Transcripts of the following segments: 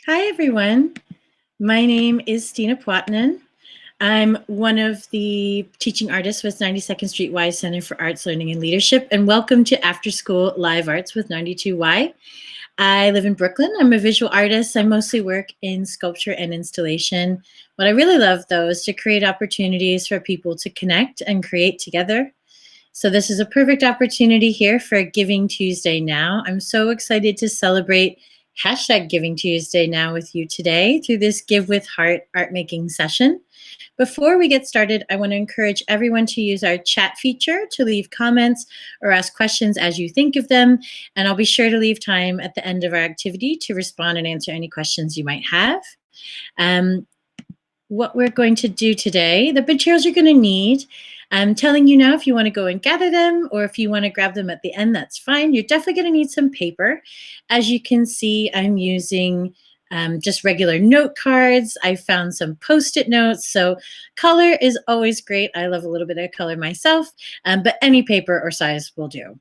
Hi, everyone. My name is Stina Poitnin. I'm one of the teaching artists with 92nd Street Y Center for Arts, Learning, and Leadership, and welcome to Afterschool Live Arts with 92Y. I live in Brooklyn. I'm a visual artist. I mostly work in sculpture and installation. What I really love, though, is to create opportunities for people to connect and create together. So this is a perfect opportunity here for Giving Tuesday Now. I'm so excited to celebrate #Giving Tuesday Now with you today through this Give with Heart art making session. Before we get started, I want to encourage everyone to use our chat feature to leave comments or ask questions as you think of them. And I'll be sure to leave time at the end of our activity to respond and answer any questions you might have. Um, what we're going to do today, the materials you're going to need. I'm telling you now, if you want to go and gather them or if you want to grab them at the end, that's fine. You're definitely going to need some paper. As you can see, I'm using just regular note cards. I found some Post-it notes. So color is always great. I love a little bit of color myself, but any paper or size will do.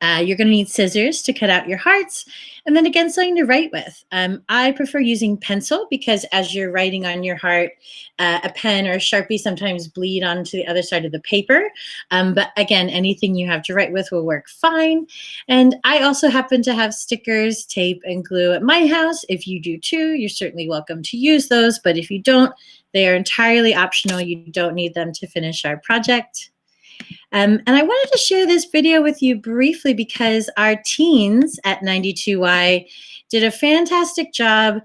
You're going to need scissors to cut out your hearts, and then again, something to write with. I prefer using pencil because as you're writing on your heart, a pen or a Sharpie sometimes bleed onto the other side of the paper. But again, anything you have to write with will work fine. And I also happen to have stickers, tape, and glue at my house. If you do too, you're certainly welcome to use those. But if you don't, they are entirely optional. You don't need them to finish our project. And I wanted to share this video with you briefly because our teens at 92Y did a fantastic job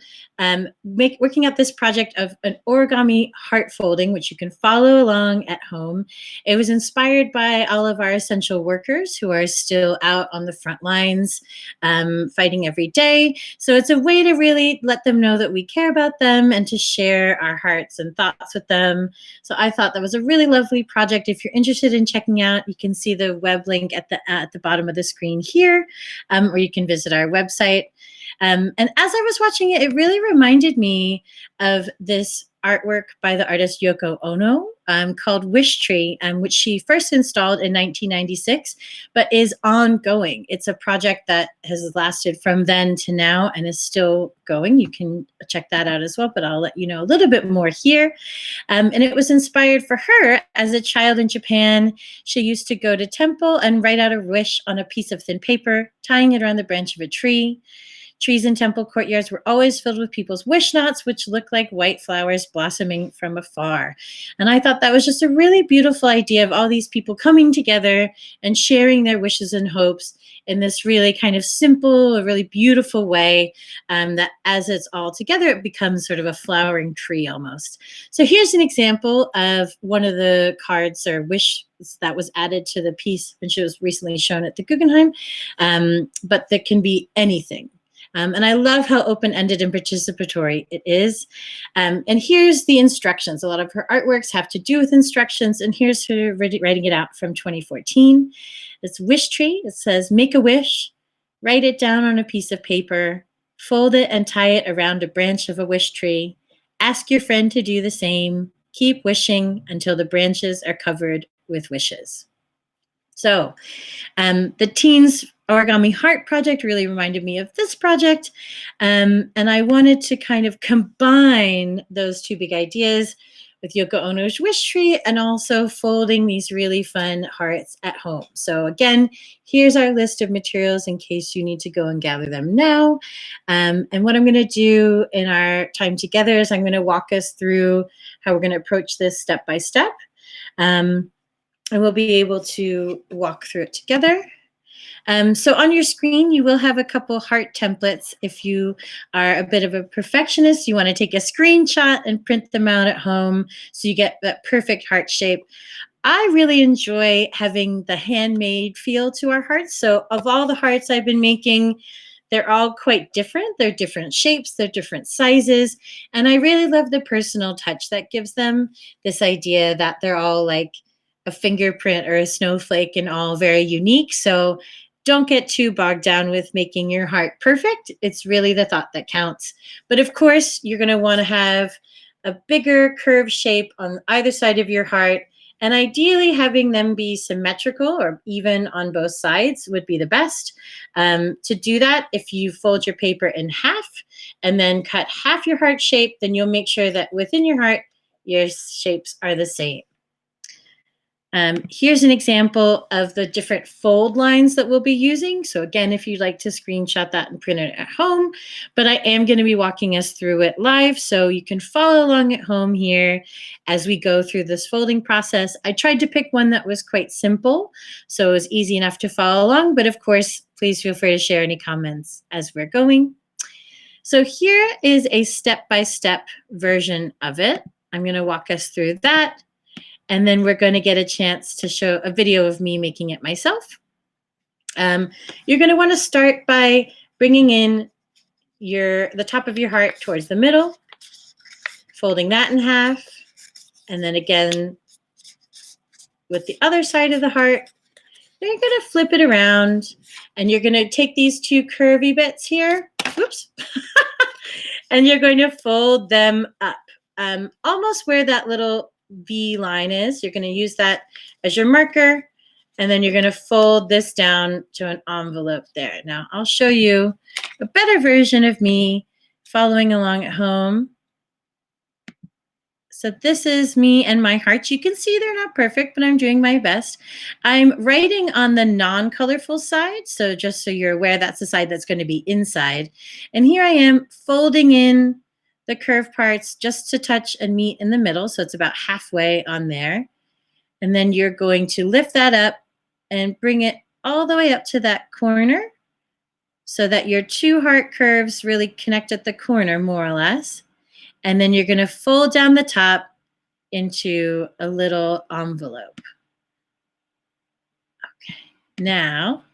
working out this project of an origami heart folding, which you can follow along at home. It was inspired by all of our essential workers who are still out on the front lines fighting every day. So it's a way to really let them know that we care about them and to share our hearts and thoughts with them. So I thought that was a really lovely project. If you're interested in checking out, you can see the web link at the bottom of the screen here, or you can visit our website. And as I was watching it, it really reminded me of this artwork by the artist Yoko Ono called Wish Tree, which she first installed in 1996, but is ongoing. It's a project that has lasted from then to now and is still going. You can check that out as well, but I'll let you know a little bit more here. And it was inspired for her as a child in Japan. She used to go to temple and write out a wish on a piece of thin paper, tying it around the branch of a tree. Trees in temple courtyards were always filled with people's wish knots, which looked like white flowers blossoming from afar. And I thought that was just a really beautiful idea of all these people coming together and sharing their wishes and hopes in this really kind of simple, a really beautiful way that as it's all together, it becomes sort of a flowering tree almost. So here's an example of one of the cards or wish that was added to the piece, and she was recently shown at the Guggenheim, but that can be anything. And I love how open-ended and participatory it is. And here's the instructions. A lot of her artworks have to do with instructions, and here's her writing it out from 2014. It's Wish Tree. It says, make a wish, write it down on a piece of paper, fold it and tie it around a branch of a wish tree. Ask your friend to do the same. Keep wishing until the branches are covered with wishes. So the Teens Origami Heart project really reminded me of this project. And I wanted to kind of combine those two big ideas with Yoko Ono's Wish Tree and also folding these really fun hearts at home. So again, here's our list of materials in case you need to go and gather them now. And what I'm going to do in our time together is I'm going to walk us through how we're going to approach this step by step. And we'll be able to walk through it together. So on your screen, you will have a couple heart templates. If you are a bit of a perfectionist, you want to take a screenshot and print them out at home so you get that perfect heart shape. I really enjoy having the handmade feel to our hearts. So of all the hearts I've been making, they're all quite different. They're different shapes, they're different sizes. And I really love the personal touch that gives them, this idea that they're all like a fingerprint or a snowflake and all very unique. So don't get too bogged down with making your heart perfect. It's really the thought that counts. But of course, you're going to want to have a bigger curved shape on either side of your heart And ideally, having them be symmetrical or even on both sides would be the best. To do that, if you fold your paper in half and then cut half your heart shape, then you'll make sure that within your heart, your shapes are the same. Here's an example of the different fold lines that we'll be using. So again, if you'd like to screenshot that and print it at home, but I am going to be walking us through it live, so you can follow along at home here as we go through this folding process. I tried to pick one that was quite simple, so it was easy enough to follow along, but of course, please feel free to share any comments as we're going. So here is a step-by-step version of it. I'm going to walk us through that. And then we're going to get a chance to show a video of me making it myself. You're going to want to start by bringing in the top of your heart towards the middle, folding that in half, and then again with the other side of the heart, you're going to flip it around, and you're going to take these two curvy bits here, whoops, and you're going to fold them up, almost where that little V line is. You're going to use that as your marker, and then you're going to fold this down to an envelope there. Now, I'll show you a better version of me following along at home. So this is me and my hearts. You can see they're not perfect, but I'm doing my best. I'm writing on the non-colorful side, so just so you're aware, that's the side that's going to be inside. And here I am folding in the curved parts just to touch and meet in the middle, so it's about halfway on there. And then you're going to lift that up and bring it all the way up to that corner so that your two heart curves really connect at the corner, more or less. And then you're going to fold down the top into a little envelope. Okay, now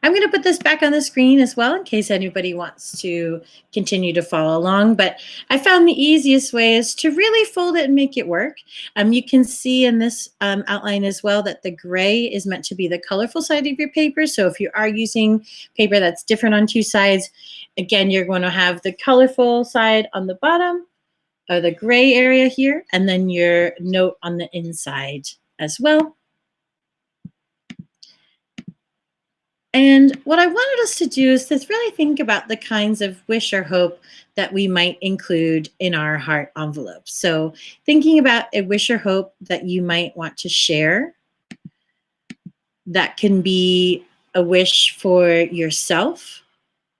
I'm going to put this back on the screen as well in case anybody wants to continue to follow along. But I found the easiest way is to really fold it and make it work. You can see in this outline as well that the gray is meant to be the colorful side of your paper. So if you are using paper that's different on two sides, again, you're going to have the colorful side on the bottom, or the gray area here, and then your note on the inside as well. And what I wanted us to do is to really think about the kinds of wish or hope that we might include in our heart envelope. So thinking about a wish or hope that you might want to share. That can be a wish for yourself.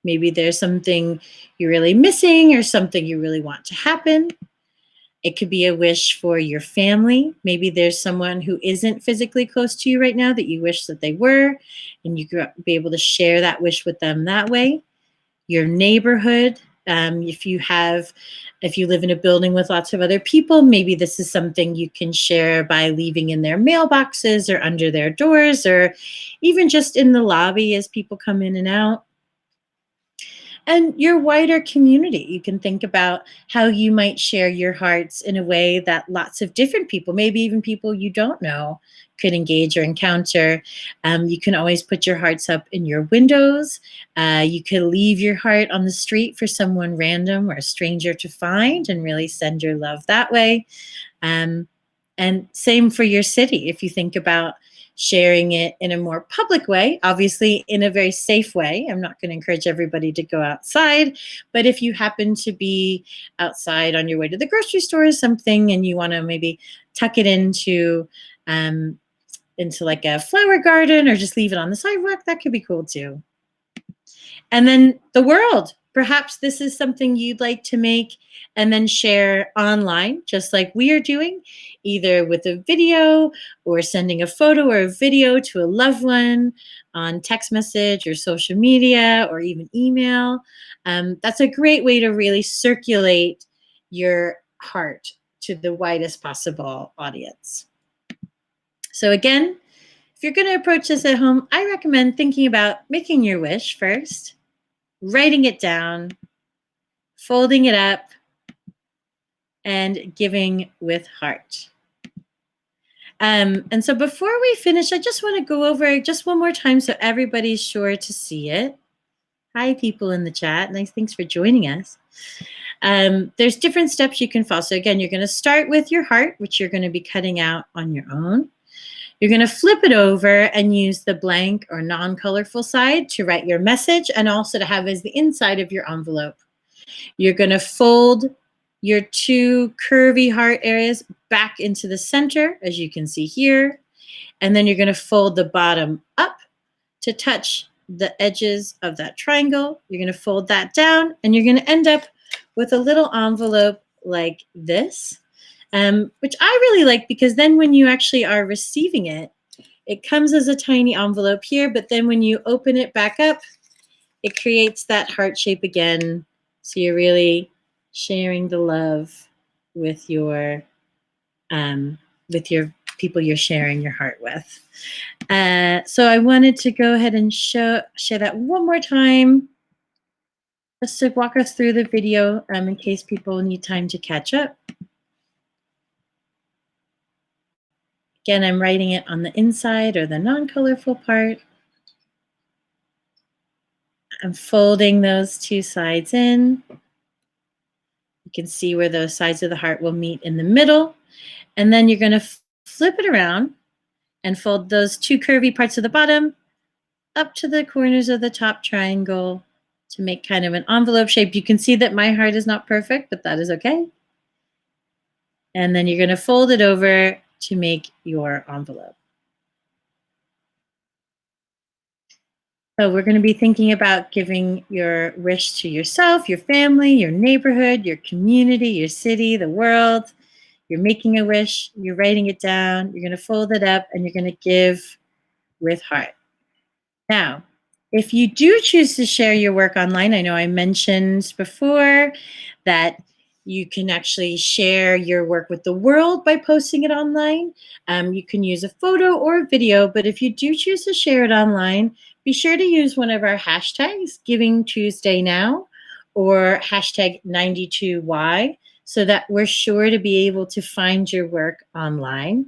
Maybe there's something you're really missing or something you really want to happen. It could be a wish for your family. Maybe there's someone who isn't physically close to you right now that you wish that they were, and you could be able to share that wish with them that way. Your neighborhood, if you live in a building with lots of other people, maybe this is something you can share by leaving in their mailboxes or under their doors, or even just in the lobby as people come in and out. And your wider community. You can think about how you might share your hearts in a way that lots of different people, maybe even people you don't know, could engage or encounter. You can always put your hearts up in your windows. You could leave your heart on the street for someone random or a stranger to find and really send your love that way. And same for your city. If you think about sharing it in a more public way, obviously in a very safe way. I'm not going to encourage everybody to go outside, but if you happen to be outside on your way to the grocery store or something, and you want to maybe tuck it into like a flower garden or just leave it on the sidewalk, that could be cool too. And then the world. Perhaps this is something you'd like to make and then share online, just like we are doing, either with a video or sending a photo or a video to a loved one on text message or social media or even email. That's a great way to really circulate your heart to the widest possible audience. So again, if you're going to approach this at home, I recommend thinking about making your wish first, writing it down, folding it up, and giving with heart. And so before we finish, I just want to go over just one more time so everybody's sure to see it. Hi, people in the chat. Nice, thanks for joining us. There's different steps you can follow. So again, you're going to start with your heart, which you're going to be cutting out on your own. You're going to flip it over and use the blank or non-colorful side to write your message and also to have as the inside of your envelope. You're going to fold your two curvy heart areas back into the center, as you can see here. And then you're going to fold the bottom up to touch the edges of that triangle. You're going to fold that down, and you're going to end up with a little envelope like this, which I really like because then when you actually are receiving it, it comes as a tiny envelope here, but then when you open it back up, it creates that heart shape again. So you're really sharing the love with your people you're sharing your heart with. So I wanted to go ahead and share that one more time, just to walk us through the video in case people need time to catch up. Again, I'm writing it on the inside or the non-colorful part. I'm folding those two sides in. You can see where those sides of the heart will meet in the middle. And then you're going to flip it around and fold those two curvy parts of the bottom up to the corners of the top triangle to make kind of an envelope shape. You can see that my heart is not perfect, but that is okay. And then you're going to fold it over to make your envelope. So we're going to be thinking about giving your wish to yourself, your family, your neighborhood, your community, your city, the world. You're making a wish, you're writing it down, you're going to fold it up, and you're going to give with heart. Now, if you do choose to share your work online, I know I mentioned before that you can actually share your work with the world by posting it online. You can use a photo or a video, but if you do choose to share it online, be sure to use one of our hashtags, Giving Tuesday Now or hashtag 92Y, so that we're sure to be able to find your work online.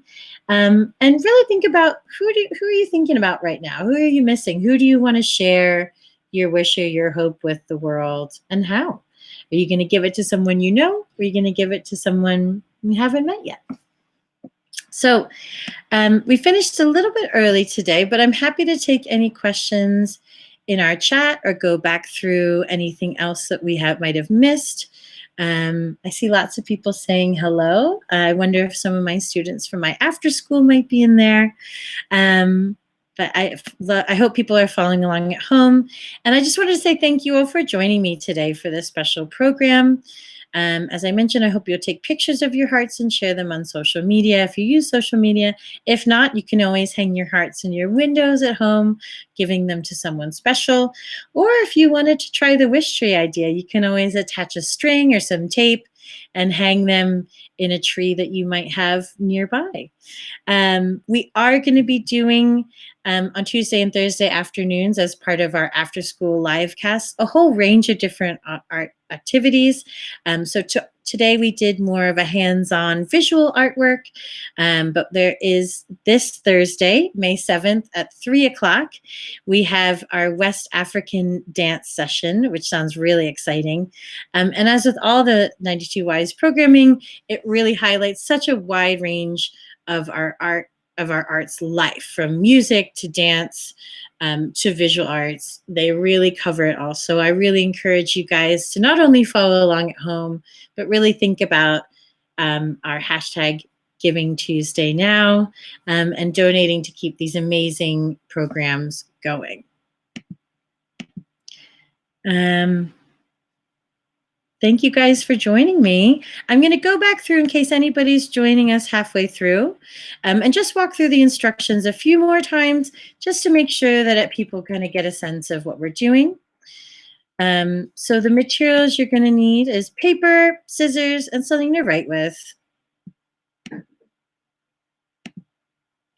And really think about who are you thinking about right now? Who are you missing? Who do you want to share your wish or your hope with the world, and how? Are you going to give it to someone you know? Or are you going to give it to someone you haven't met yet? So we finished a little bit early today, but I'm happy to take any questions in our chat or go back through anything else that we might have missed. I see lots of people saying hello. I wonder if some of my students from my after school might be in there. But I hope people are following along at home. And I just wanted to say thank you all for joining me today for this special program. As I mentioned, I hope you'll take pictures of your hearts and share them on social media if you use social media. If not, you can always hang your hearts in your windows at home, giving them to someone special. Or if you wanted to try the wish tree idea, you can always attach a string or some tape and hang them in a tree that you might have nearby. We are going to be doing on Tuesday and Thursday afternoons as part of our after school live cast, a whole range of different art activities. So today we did more of a hands-on visual artwork, but there is this Thursday, May 7th at 3 o'clock, we have our West African dance session, which sounds really exciting. And as with all the 92 Wise programming, it really highlights such a wide range of our arts life, from music to dance to visual arts. They really cover it all. So I really encourage you guys to not only follow along at home, but really think about our hashtag Giving Tuesday Now and donating to keep these amazing programs going. Thank you guys for joining me. I'm going to go back through in case anybody's joining us halfway through and just walk through the instructions a few more times just to make sure that people kind of get a sense of what we're doing. So the materials you're going to need is paper, scissors, and something to write with.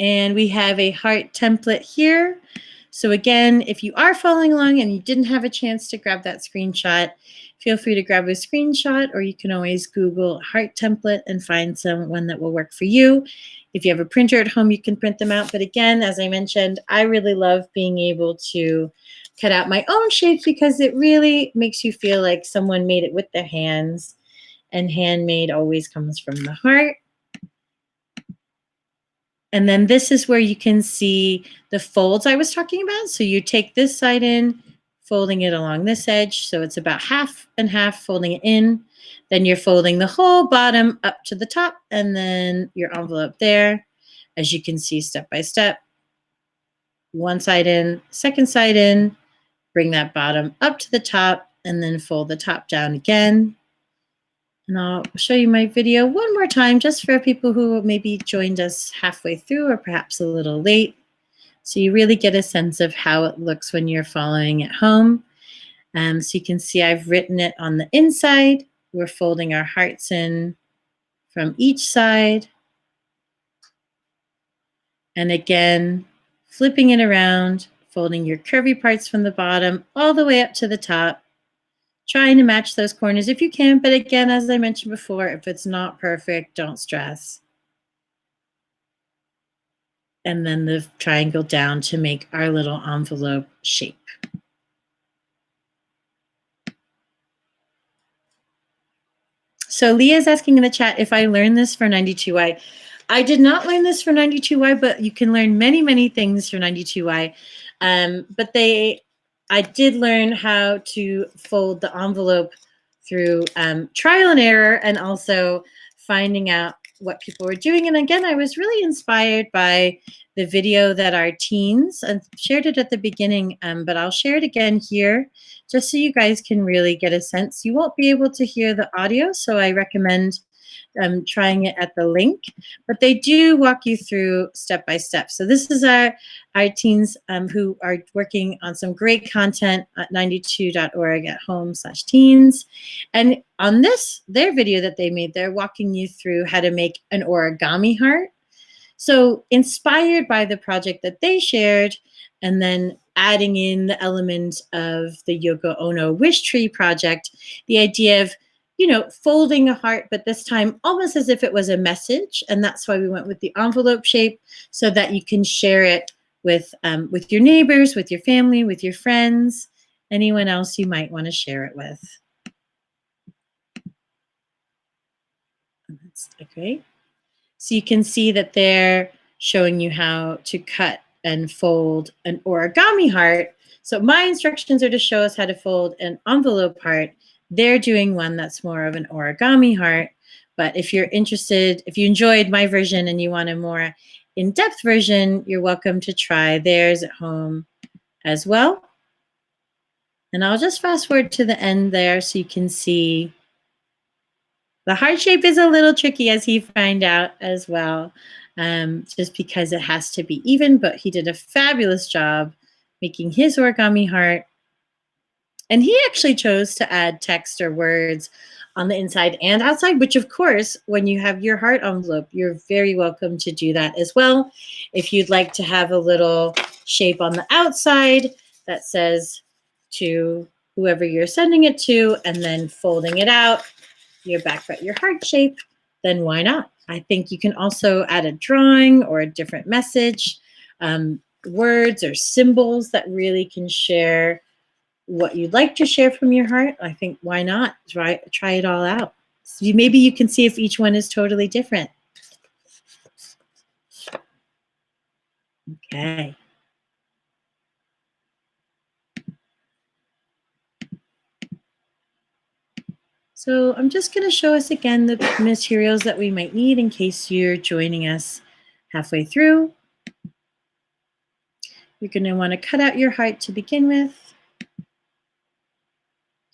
And we have a heart template here. So again, if you are following along and you didn't have a chance to grab that screenshot, feel free to grab a screenshot, or you can always Google heart template and find one that will work for you. If you have a printer at home, you can print them out. But again, as I mentioned, I really love being able to cut out my own shape because it really makes you feel like someone made it with their hands, and handmade always comes from the heart. And then this is where you can see the folds I was talking about. So you take this side in, folding it along this edge. So it's about half and half, folding it in. Then you're folding the whole bottom up to the top, and then your envelope there. As you can see, step by step. One side in, second side in, bring that bottom up to the top, and then fold the top down again. And I'll show you my video one more time, just for people who maybe joined us halfway through or perhaps a little late. So you really get a sense of how it looks when you're following at home. So you can see I've written it on the inside. We're folding our hearts in from each side. And again, flipping it around, folding your curvy parts from the bottom all the way up to the top. Trying to match those corners if you can, but again, as I mentioned before, if it's not perfect, don't stress. And then the triangle down to make our little envelope shape. So Leah's asking in the chat if I learned this for 92Y. I did not learn this for 92Y, but you can learn many, many things for 92Y. But I did learn how to fold the envelope through trial and error, and also finding out what people were doing. And again, I was really inspired by the video that our teens, and shared it at the beginning, but I'll share it again here just so you guys can really get a sense. You won't be able to hear the audio, so I recommend trying it at the link, but they do walk you through step by step. So this is our teens who are working on some great content at 92.org at home/teens. And on their video that they made, they're walking you through how to make an origami heart. So inspired by the project that they shared, and then adding in the element of the Yoko Ono Wish Tree project, the idea of, folding a heart, but this time almost as if it was a message. And that's why we went with the envelope shape, so that you can share it with your neighbors, with your family, with your friends, anyone else you might want to share it with. That's great. So you can see that they're showing you how to cut and fold an origami heart. So my instructions are to show us how to fold an envelope heart. They're doing one that's more of an origami heart. But if you're interested, if you enjoyed my version and you want a more in-depth version, you're welcome to try theirs at home as well. And I'll just fast forward to the end there so you can see the heart shape is a little tricky, as he found out as well, just because it has to be even, but he did a fabulous job making his origami heart. And he actually chose to add text or words on the inside and outside, which of course, when you have your heart envelope, you're very welcome to do that as well. If you'd like to have a little shape on the outside that says to whoever you're sending it to, and then folding it out, your back but your heart shape, then why not? I think you can also add a drawing or a different message, words or symbols that really can share what you'd like to share from your heart. I think why not try it all out. So maybe you can see if each one is totally different. Okay. So I'm just going to show us again the materials that we might need in case you're joining us halfway through. You're going to want to cut out your heart to begin with.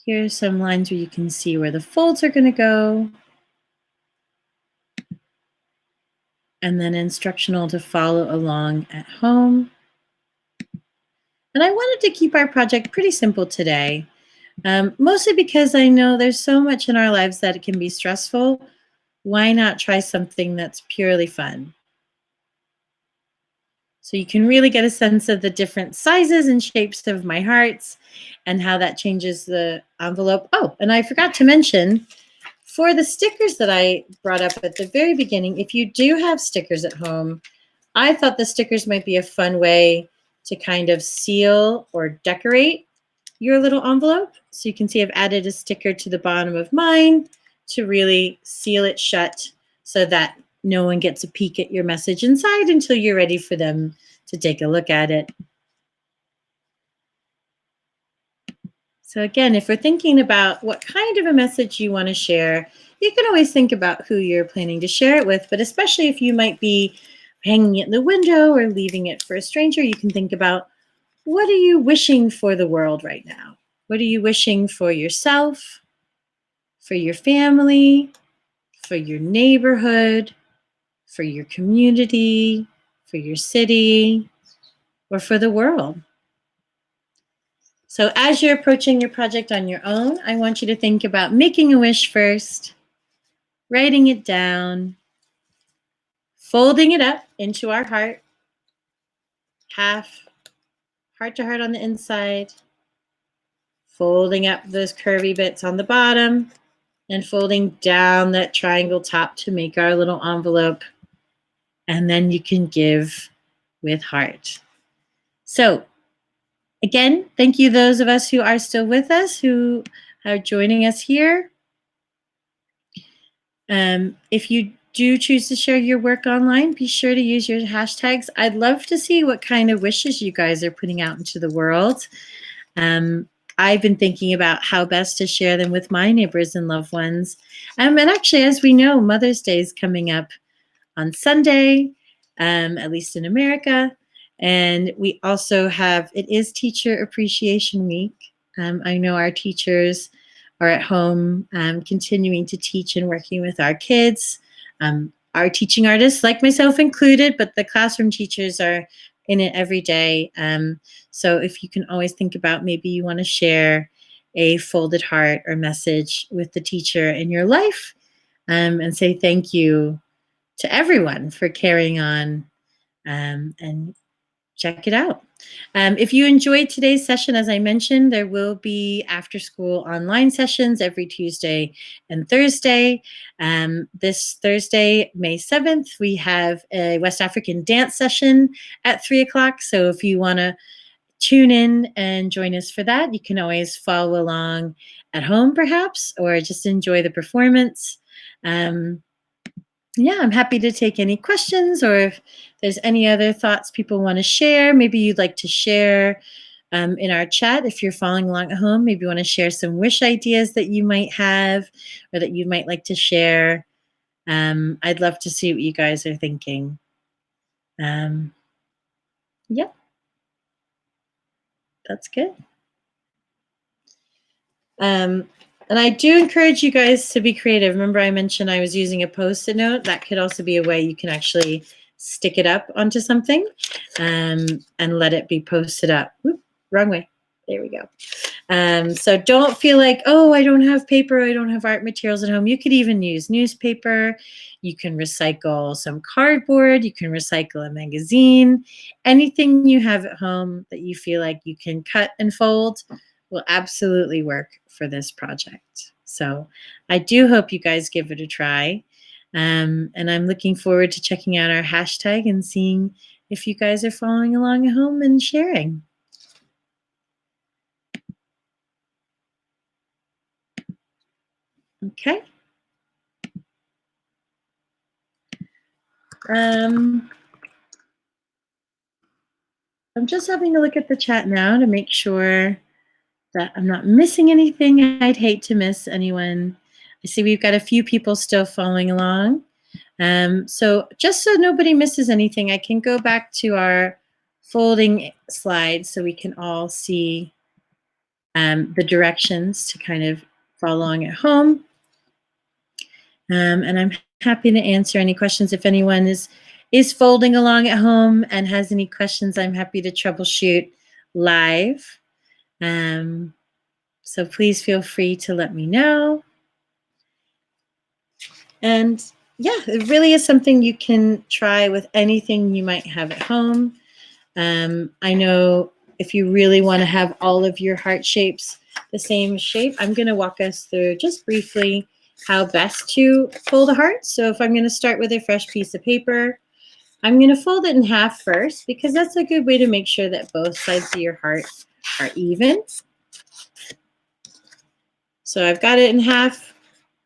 Here's some lines where you can see where the folds are going to go. And then instructional to follow along at home. And I wanted to keep our project pretty simple today, mostly because I know there's so much in our lives that it can be stressful. Why not try something that's purely fun? So you can really get a sense of the different sizes and shapes of my hearts and how that changes the envelope. Oh, and I forgot to mention, for the stickers that I brought up at the very beginning, if you do have stickers at home, I thought the stickers might be a fun way to kind of seal or decorate your little envelope. So you can see I've added a sticker to the bottom of mine to really seal it shut so that no one gets a peek at your message inside until you're ready for them to take a look at it. So again, if we're thinking about what kind of a message you want to share, you can always think about who you're planning to share it with, but especially if you might be hanging it in the window or leaving it for a stranger, you can think about, what are you wishing for the world right now? What are you wishing for yourself, for your family, for your neighborhood, for your community, for your city, or for the world? So as you're approaching your project on your own, I want you to think about making a wish first, writing it down, folding it up into our heart, half heart to heart on the inside, folding up those curvy bits on the bottom, and folding down that triangle top to make our little envelope. And then you can give with heart. So again, thank you those of us who are still with us, who are joining us here. If you do choose to share your work online, be sure to use your hashtags. I'd love to see what kind of wishes you guys are putting out into the world. I've been thinking about how best to share them with my neighbors and loved ones. And actually, as we know, Mother's Day is coming up on Sunday, at least in America. And we also have, it is Teacher Appreciation Week. I know our teachers are at home continuing to teach and working with our kids. Our teaching artists, like myself included, but the classroom teachers are in it every day. So if you can always think about, maybe you want to share a folded heart or message with the teacher in your life, and say thank you to everyone for carrying on, and check it out. If you enjoyed today's session, as I mentioned, there will be after school online sessions every Tuesday and Thursday. This Thursday, May 7th, we have a West African dance session at 3 o'clock. So if you want to tune in and join us for that, you can always follow along at home perhaps, or just enjoy the performance. Yeah, I'm happy to take any questions, or if there's any other thoughts people want to share. Maybe you'd like to share in our chat if you're following along at home. Maybe you want to share some wish ideas that you might have or that you might like to share. I'd love to see what you guys are thinking. Yeah, that's good. And I do encourage you guys to be creative. Remember, I mentioned I was using a Post-it note. That could also be a way you can actually stick it up onto something, and let it be posted up. Whoop, wrong way. There we go. So don't feel like, oh, I don't have paper, I don't have art materials at home. You could even use newspaper. You can recycle some cardboard. You can recycle a magazine. Anything you have at home that you feel like you can cut and fold will absolutely work for this project. So I do hope you guys give it a try. And I'm looking forward to checking out our hashtag and seeing if you guys are following along at home and sharing. Okay. I'm just having a look at the chat now to make sure that I'm not missing anything. I'd hate to miss anyone. I see we've got a few people still following along. So just so nobody misses anything, I can go back to our folding slide so we can all see the directions to kind of follow along at home. And I'm happy to answer any questions. If anyone is folding along at home and has any questions, I'm happy to troubleshoot live. So please feel free to let me know. And yeah, it really is something you can try with anything you might have at home. I know if you really want to have all of your heart shapes the same shape, I'm going to walk us through just briefly how best to fold a heart. So if I'm going to start with a fresh piece of paper, I'm going to fold it in half first because that's a good way to make sure that both sides of your heart are even. So I've got it in half.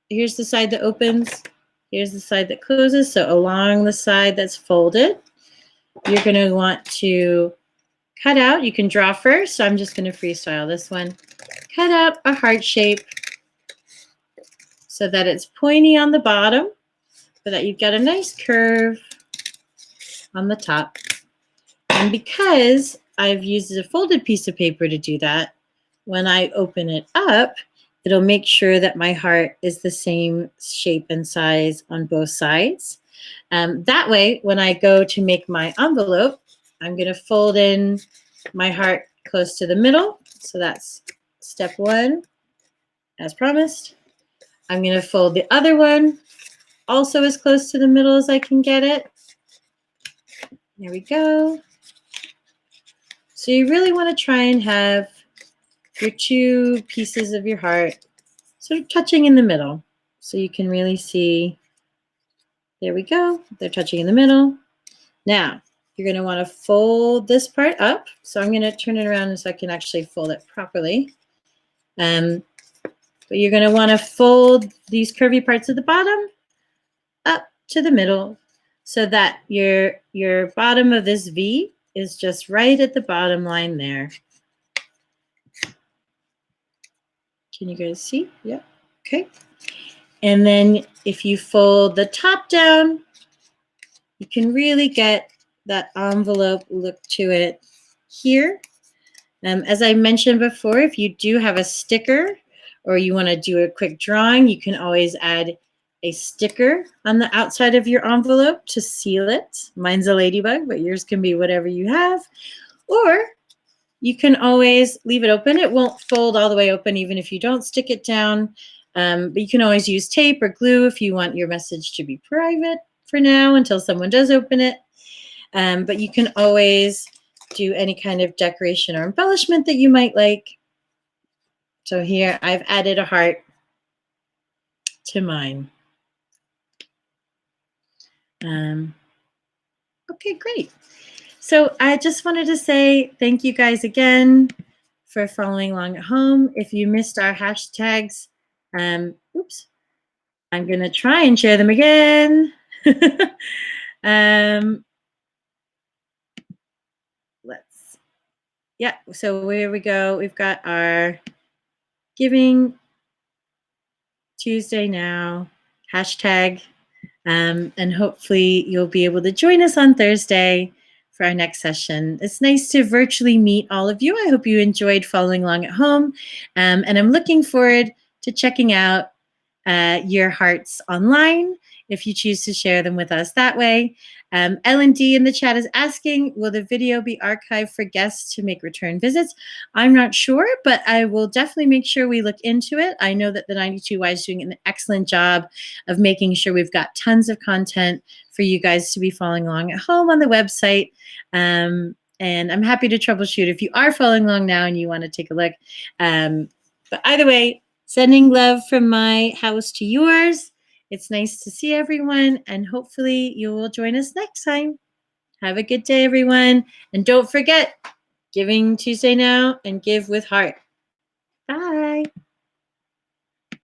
Here's the side that opens. Here's the side that closes. So along the side that's folded, you're going to want to cut out. You can draw first. So I'm just going to freestyle this one. Cut out a heart shape so that it's pointy on the bottom, so that you've got a nice curve on the top. And because I've used a folded piece of paper to do that, when I open it up, it'll make sure that my heart is the same shape and size on both sides. That way, when I go to make my envelope, I'm going to fold in my heart close to the middle. So that's step one, as promised. I'm going to fold the other one also as close to the middle as I can get it. There we go. So you really want to try and have your two pieces of your heart sort of touching in the middle. So you can really see, there we go, they're touching in the middle. Now, you're going to want to fold this part up. So I'm going to turn it around so I can actually fold it properly. But you're going to want to fold these curvy parts at the bottom up to the middle so that your bottom of this V is just right at the bottom line there. Can you guys see? Yeah. Okay. And then if you fold the top down, you can really get that envelope look to it here. As I mentioned before, if you do have a sticker or you want to do a quick drawing, you can always add a sticker on the outside of your envelope to seal it. Mine's a ladybug, but yours can be whatever you have. Or you can always leave it open. It won't fold all the way open even if you don't stick it down. But you can always use tape or glue if you want your message to be private for now until someone does open it. But you can always do any kind of decoration or embellishment that you might like. So here I've added a heart to mine. Okay, great. So I just wanted to say thank you guys again for following along at home. If you missed our hashtags, oops, I'm going to try and share them again. Yeah, so here we go. We've got our Giving Tuesday now hashtag, and hopefully you'll be able to join us on Thursday for our next session. It's nice to virtually meet all of you. I hope you enjoyed following along at home, and I'm looking forward to checking out your hearts online if you choose to share them with us that way. Ellen D in the chat is asking, will the video be archived for guests to make return visits? I'm not sure, but I will definitely make sure we look into it. I know that the 92Y is doing an excellent job of making sure we've got tons of content for you guys to be following along at home on the website. And I'm happy to troubleshoot if you are following along now and you want to take a look. But either way, sending love from my house to yours. It's nice to see everyone, and hopefully you will join us next time. Have a good day, everyone. And don't forget, Giving Tuesday now and give with heart.